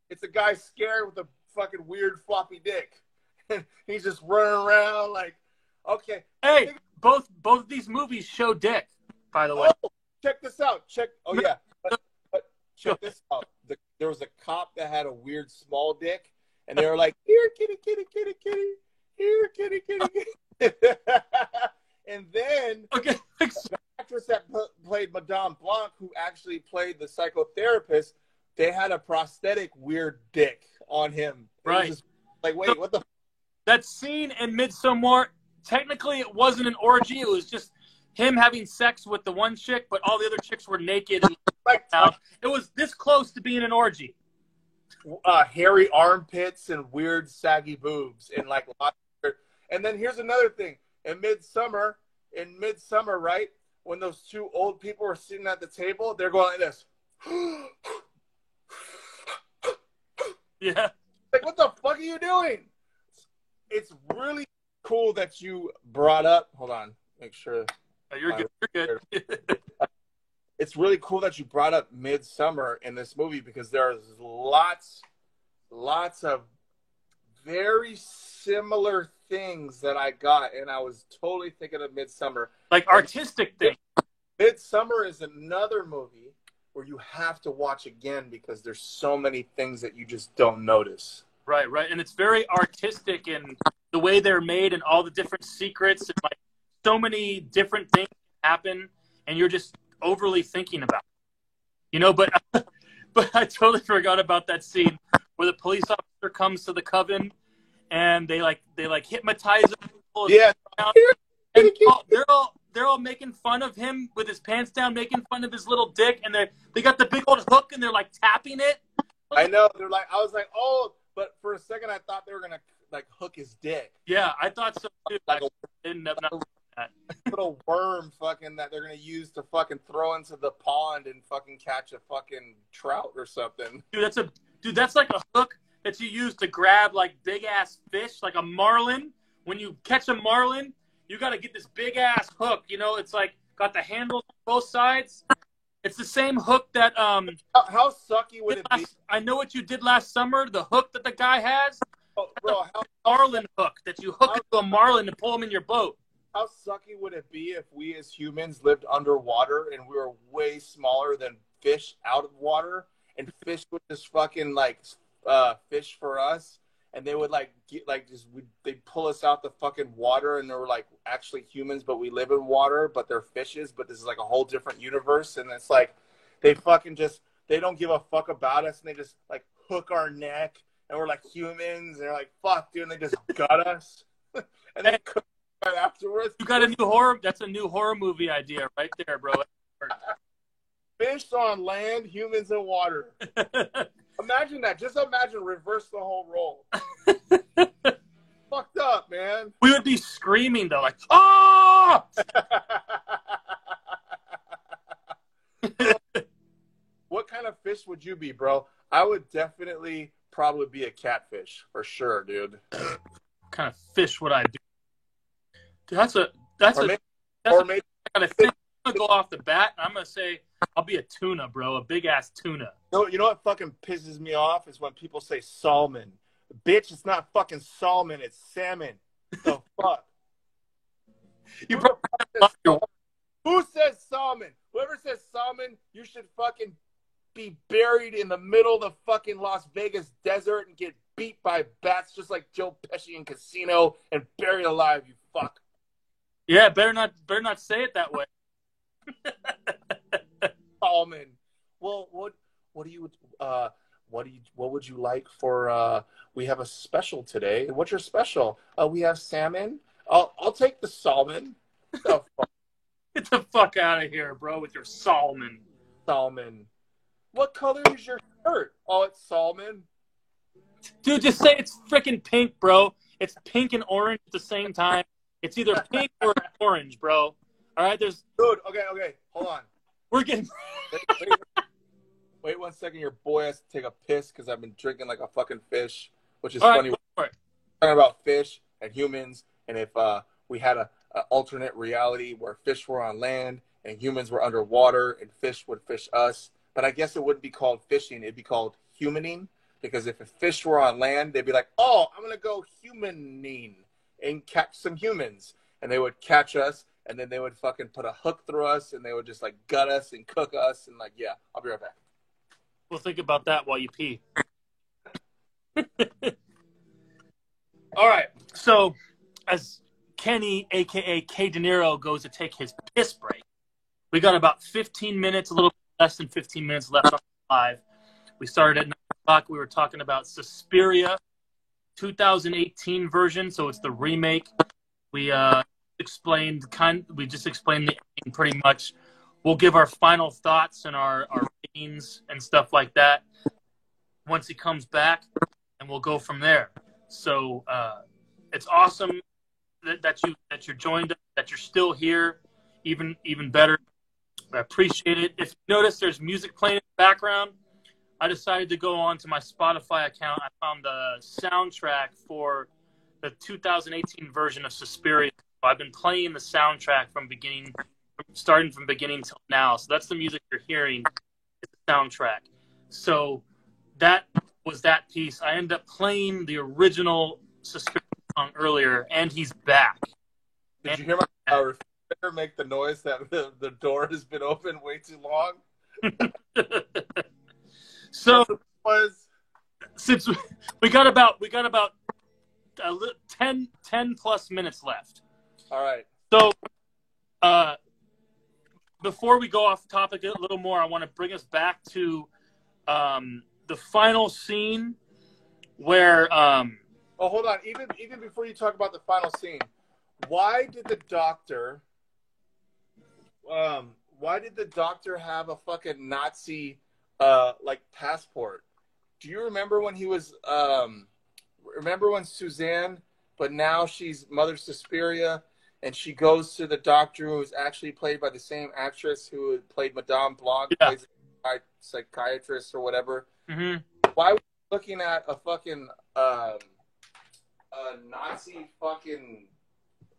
it's a guy scared with a fucking weird floppy dick. And he's just running around like, okay. Hey, both of these movies show dick, by the way. Oh, check this out. Check this out. There was a cop that had a weird small dick, and they were like, here, kitty, kitty, kitty, kitty. Here, kitty, kitty, kitty. And then the actress that played Madame Blanc, who actually played the psychotherapist, they had a prosthetic weird dick on him. Right. Just like, wait, what the? That scene in Midsommar, technically it wasn't an orgy. It was just him having sex with the one chick, but all the other chicks were naked. And it was this close to being an orgy. Hairy armpits and weird saggy boobs and like lots of, and then here's another thing. In Midsummer, right? When those two old people are sitting at the table, they're going like this. Yeah. Like, what the fuck are you doing? It's really cool that you brought up. Hold on. Make sure. Oh, you're good. You're good. It's really cool that you brought up Midsummer in this movie because there's lots of very similar things that I got, and I was totally thinking of Midsummer. Like artistic things. Midsummer is another movie where you have to watch again because there's so many things that you just don't notice. Right. And it's very artistic in the way they're made and all the different secrets and like so many different things happen, and you're just overly thinking about it. But I totally forgot about that scene where the police officer comes to the coven and they hypnotize him. Yeah. And they're all making fun of him with his pants down, making fun of his little dick, and they got the big old hook and they're like tapping it. I know. I was like, oh, but for a second I thought they were gonna like hook his dick. Yeah, I thought so too. Like that. Little worm fucking that they're gonna use to fucking throw into the pond and fucking catch a fucking trout or something. Dude, that's like a hook that you use to grab like big ass fish, like a marlin. When you catch a marlin, you got to get this big ass hook. It's like got the handles on both sides. It's the same hook that How sucky would it be? I know what you did last summer. The hook that the guy has, bro, marlin hook that you hook into a marlin to pull him in your boat. How sucky would it be if we as humans lived underwater and we were way smaller than fish out of water, and fish would just fucking like fish for us, and they would they'd pull us out the fucking water, and they were like actually humans, but we live in water, but they're fishes, but this is like a whole different universe, and it's like they fucking they don't give a fuck about us, and they just like hook our neck, and we're like humans, and they're like, fuck, dude, and they just gut us. and then cook right afterwards. You got a new horror. That's a new horror movie idea right there, bro. Fish on land, humans in water. Imagine that. Just imagine reverse the whole role. Fucked up, man. We would be screaming though, like, oh! What kind of fish would you be, bro? I would definitely probably be a catfish for sure, dude. What kind of fish would I be? Dude, that's Or a maybe kind of fish. I'm gonna go off the bat. I'm gonna say I'll be a tuna, bro, a big ass tuna. you know what fucking pisses me off is when people say salmon. Bitch, it's not fucking salmon, it's salmon. The fuck? You Who the fuck says probably salmon? Who says salmon? Whoever says salmon, you should fucking be buried in the middle of the fucking Las Vegas desert and get beat by bats just like Joe Pesci in Casino and buried alive, you fuck. yeah, better not say it that way. Salmon. Well, what would you like for we have a special today. What's your special? We have salmon. I'll take the salmon. The fuck? Get the fuck out of here, bro, with your salmon. Salmon. What color is your shirt? Oh, it's salmon. Dude, just say it's freaking pink, bro. It's pink and orange at the same time. It's either pink or orange, bro. All right, Dude, okay. Hold on. we're getting Wait 1 second. Your boy has to take a piss because I've been drinking like a fucking fish, which is all right, funny. go for it. We're talking about fish and humans, and if we had a alternate reality where fish were on land and humans were underwater and fish would fish us. But I guess it wouldn't be called fishing. It'd be called humaning, because if a fish were on land, they'd be like, oh, I'm going to go humaning and catch some humans. And they would catch us, and then they would fucking put a hook through us, and they would just like gut us and cook us. And like, yeah, I'll be right back. We'll think about that while you pee. All right. So as Kenny, a.k.a. K De Niro, goes to take his piss break, we got about 15 minutes, a little less than 15 minutes left on live. We started at 9 o'clock. We were talking about Suspiria, 2018 version. So it's the remake. We just explained the ending pretty much. We'll give our final thoughts and our ratings and stuff like that once he comes back, and we'll go from there. So it's awesome that you joined us, that you're still here. Even better. I appreciate it. If you notice there's music playing in the background, I decided to go on to my Spotify account. I found the soundtrack for the 2018 version of Suspiria. I've been playing the soundtrack starting from beginning till now. So that's the music you're hearing, is the soundtrack. So that was that piece. I ended up playing the original Suspiria song earlier, and he's back. Did you hear my refrigerator make the noise that the door has been open way too long? So was since we got about 10 plus minutes left. all right. So before we go off topic a little more, I want to bring us back to the final scene where Oh, hold on. Even before you talk about the final scene, why did the doctor have a fucking Nazi like passport? Do you remember when he was remember when Suzanne, but now she's Mother Suspiria, and she goes to the doctor who is actually played by the same actress who played Madame Blanc, Yeah. plays a psychiatrist or whatever. mm-hmm. Why was he looking at a fucking a Nazi fucking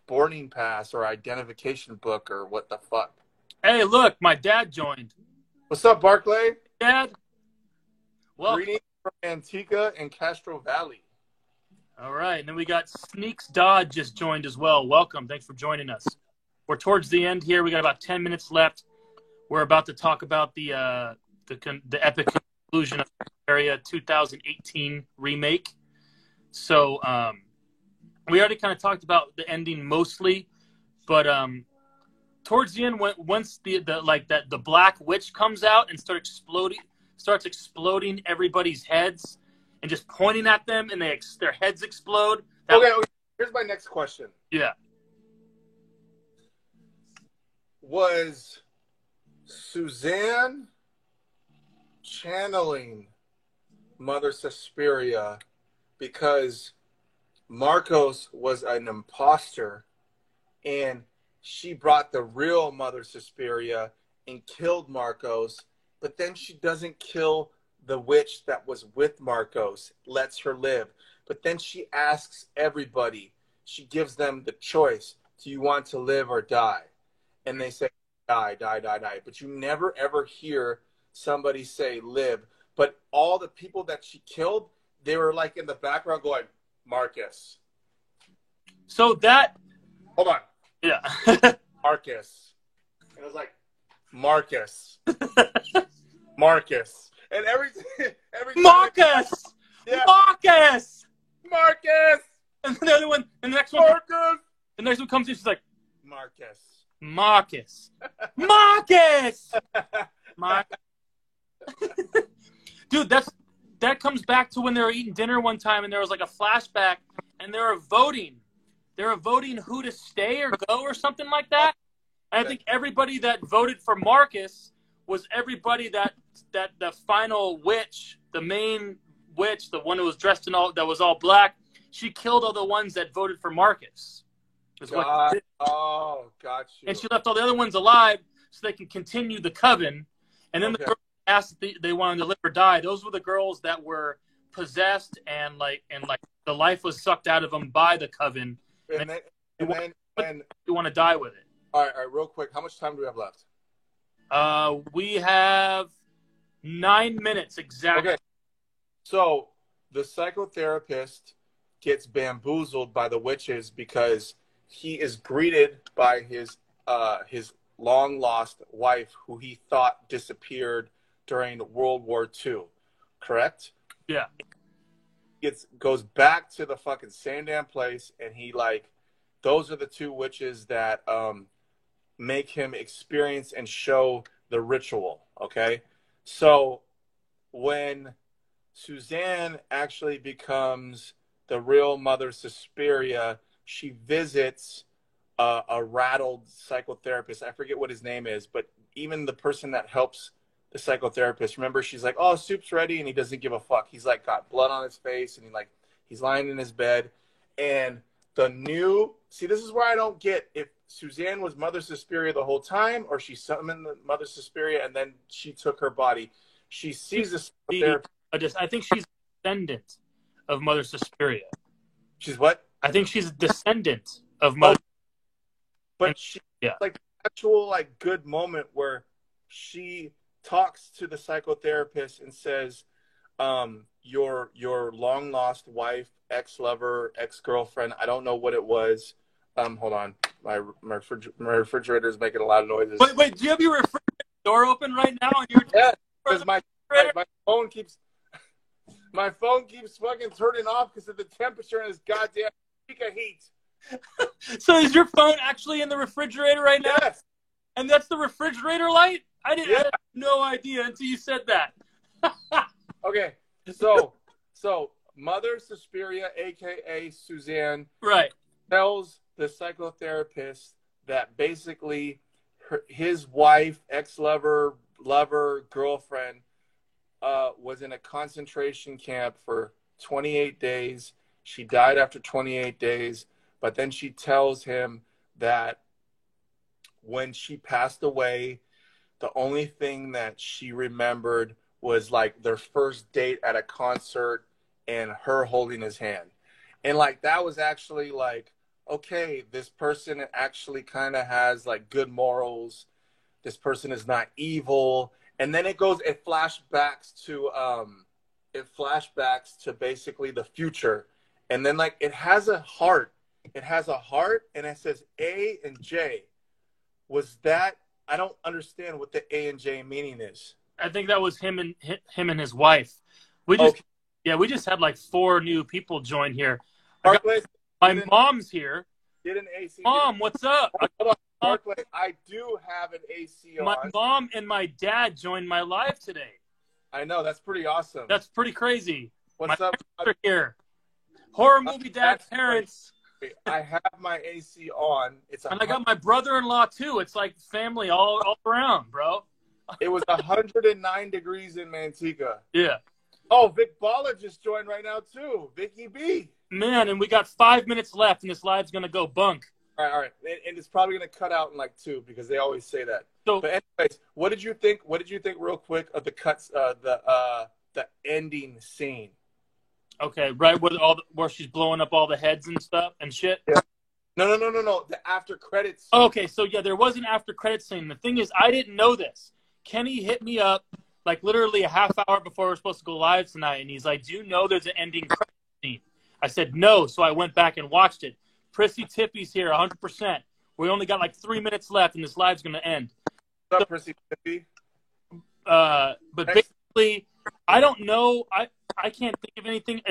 boarding pass or identification book or what the fuck? Hey, look, my dad joined. What's up, Barclay? Dad? Well, Greetings from Antigua and Castro Valley. all right. And then we got Sneaks Dodd just joined as well. Welcome. Thanks for joining us. We're towards the end here. We got about 10 minutes left. We're about to talk about the epic conclusion of Area 2018 remake. So we already kind of talked about the ending mostly, but towards the end, once the Black Witch comes out and starts exploding everybody's heads and just pointing at them, and their heads explode. Okay, here's my next question. Yeah. Was Suzanne channeling Mother Suspiria because Marcos was an imposter and she brought the real Mother Suspiria and killed Marcos, but then she doesn't kill the witch that was with Marcos, lets her live. But then she asks everybody, she gives them the choice, do you want to live or die? And they say, die, die, die, die. But you never ever hear somebody say live. But all the people that she killed, they were like in the background going, Marcus. So that, Hold on. yeah. Marcus. And I was like, Marcus. Marcus. And every time Marcus! Yeah. Marcus! Marcus! And the other one, and the next one, Marcus! the next one comes in, she's like, Marcus. Marcus. Marcus! Marcus. Dude, that comes back to when they were eating dinner one time and there was like a flashback and they were voting. They were voting who to stay or go or something like that. And I think everybody that voted for Marcus was everybody that the final witch, the main witch, the one who was dressed in all that was all black, she killed all the ones that voted for Marcus. Got you. And she left all the other ones alive so they can continue the coven. And then the girls asked if they wanted to live or die. Those were the girls that were possessed and the life was sucked out of them by the coven. And then You want to die with it. all right, real quick. How much time do we have left? We have 9 minutes exactly. Okay. So the psychotherapist gets bamboozled by the witches because he is greeted by his long lost wife, who he thought disappeared during World War II. Correct? Yeah. Goes back to the fucking Sandan place, and he those are the two witches that make him experience and show the ritual. Okay, so when Suzanne actually becomes the real Mother Suspiria, she visits a rattled psychotherapist. I forget what his name is, but even the person that helps the psychotherapist, remember, she's like, oh, soup's ready, and he doesn't give a fuck. He's like got blood on his face, and he's lying in his bed. And this is where I don't get if Suzanne was Mother Suspiria the whole time, or she summoned the Mother Suspiria and then she took her body. She sees the psychotherapist. I think she's a descendant of Mother Suspiria. She's what? I think she's a descendant of Mother. But she, like, actual good moment where she talks to the psychotherapist and says, your long lost wife, ex-lover, ex-girlfriend, I don't know what it was. Hold on. My refrigerator is making a lot of noises. Wait, do you have your refrigerator door open right now? Yeah, because my phone keeps fucking turning off because of the temperature in this goddamn peak of heat. So is your phone actually in the refrigerator right now? Yes. And that's the refrigerator light? I had no idea until you said that. Okay, so Mother Suspiria, a.k.a. Suzanne, right, tells the psychotherapist that basically his wife, ex-lover, girlfriend, was in a concentration camp for 28 days. She died after 28 days, but then she tells him that when she passed away, the only thing that she remembered was their first date at a concert and her holding his hand. And that was actually okay, this person actually kind of has good morals. This person is not evil. And then it flashbacks to basically the future. And then it has a heart. It has a heart and it says A and J. Was that, I don't understand what the A and J meaning is. I think that was him and his wife. We just had 4 new people join here. My mom's here. Get an AC. Mom, what's up? Barclay, I do have an AC on. My mom and my dad joined my live today. I know, that's pretty awesome. That's pretty crazy. What's my up? Parents are here. Horror movie dad parents. I have my AC on. And I got my brother-in-law too. It's like family all around, bro. It was 109 degrees in Manteca. Yeah. Oh, Vic Balla just joined right now too. Vicky B. Man, and we got 5 minutes left, and this live's gonna go bunk. All right. And it's probably gonna cut out in like 2 because they always say that. So, but anyways, what did you think? What did you think, real quick, of the cuts? The ending scene. Okay, right where she's blowing up all the heads and stuff and shit. Yeah. No. The after credits. Okay, so yeah, there was an after credits scene. The thing is, I didn't know this. Kenny hit me up like literally a half hour before we were supposed to go live tonight, and he's like, "Do you know there's an ending credit scene?" I said no, so I went back and watched it. Prissy Tippy's here, 100%. We only got like 3 minutes left, and this live's gonna end. What's up, Prissy Tippy? But basically, I don't know. I can't think of anything.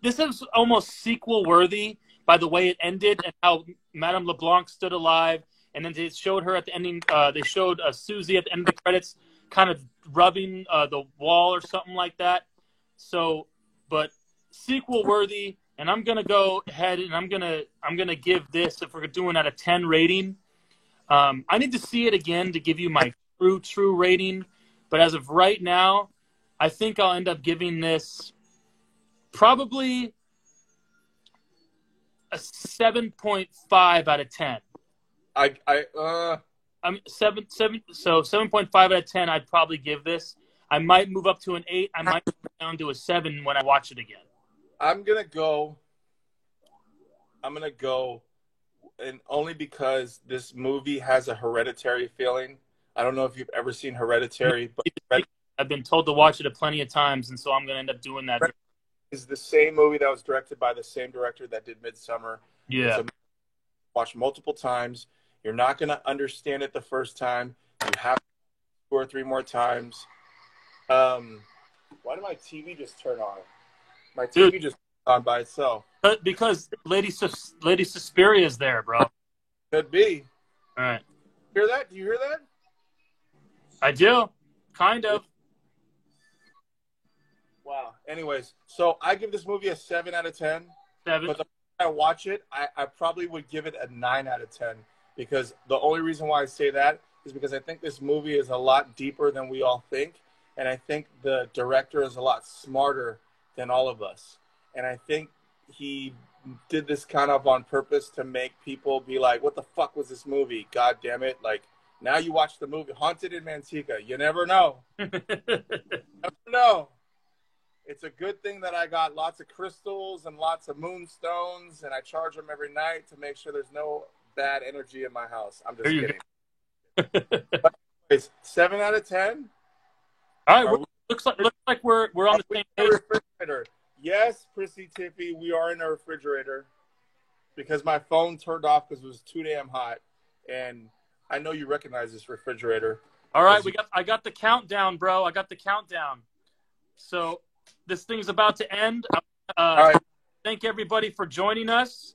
This is almost sequel worthy by the way it ended and how Madame LeBlanc stood alive. And then they showed her at the ending. They showed Susie at the end of the credits, kind of rubbing the wall or something like that. So, but sequel worthy. And I'm gonna go ahead and I'm gonna give this, if we're doing at a 10 rating. I need to see it again to give you my true rating. But as of right now, I think I'll end up giving this probably a 7.5 out of 10. I'm 7. So 7.5 out of 10. I'd probably give this. I might move up to an 8. I might move down to a 7 when I watch it again. I'm gonna go, and only because this movie has a Hereditary feeling. I don't know if you've ever seen Hereditary, but I've been told to watch it plenty of times, and so I'm going to end up doing that. It's the same movie that was directed by the same director that did Midsommar. Yeah. Watch multiple times. You're not going to understand it the first time. You have 2 or 3 more times. Why did my TV just turn on? My TV just turned on by itself. Because Lady Suspiria is there, bro. Could be. All right. Hear that? Do you hear that? I do. Kind of. Wow. Anyways, so I give this movie a 7 out of 10. 7. But the more I watch it, I probably would give it a 9 out of 10. Because the only reason why I say that is because I think this movie is a lot deeper than we all think. And I think the director is a lot smarter than all of us. And I think he did this kind of on purpose to make people be like, what the fuck was this movie? God damn it. Like, now you watch the movie Haunted in Manteca. You never know. Never know. It's a good thing that I got lots of crystals and lots of moonstones, and I charge them every night to make sure there's no bad energy in my house. I'm just kidding. But anyways, 7 out of 10. All right. Looks like we're on the same page. Refrigerator. Yes, Prissy Tippy, we are in a refrigerator because my phone turned off because it was too damn hot, and I know you recognize this refrigerator. All right, I got the countdown, bro. I got the countdown. So this thing's about to end. All right. Thank everybody for joining us.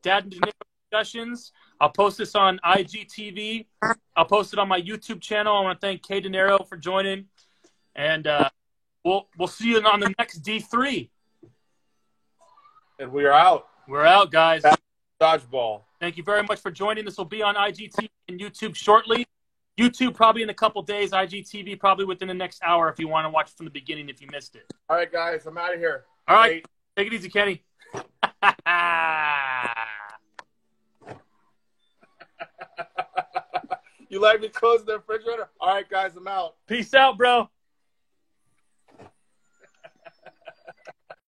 Dad and De Niro discussions. I'll post this on IGTV. I'll post it on my YouTube channel. I want to thank Kay De Niro for joining, and we'll see you on the next D3. And we are out. We're out, guys. Dodgeball. Thank you very much for joining. This will be on IGTV and YouTube shortly. YouTube probably in a couple days. IGTV probably within the next hour if you want to watch from the beginning if you missed it. All right, guys. I'm out of here. All right. Take it easy, Kenny. You like me closing the refrigerator? All right, guys. I'm out. Peace out, bro.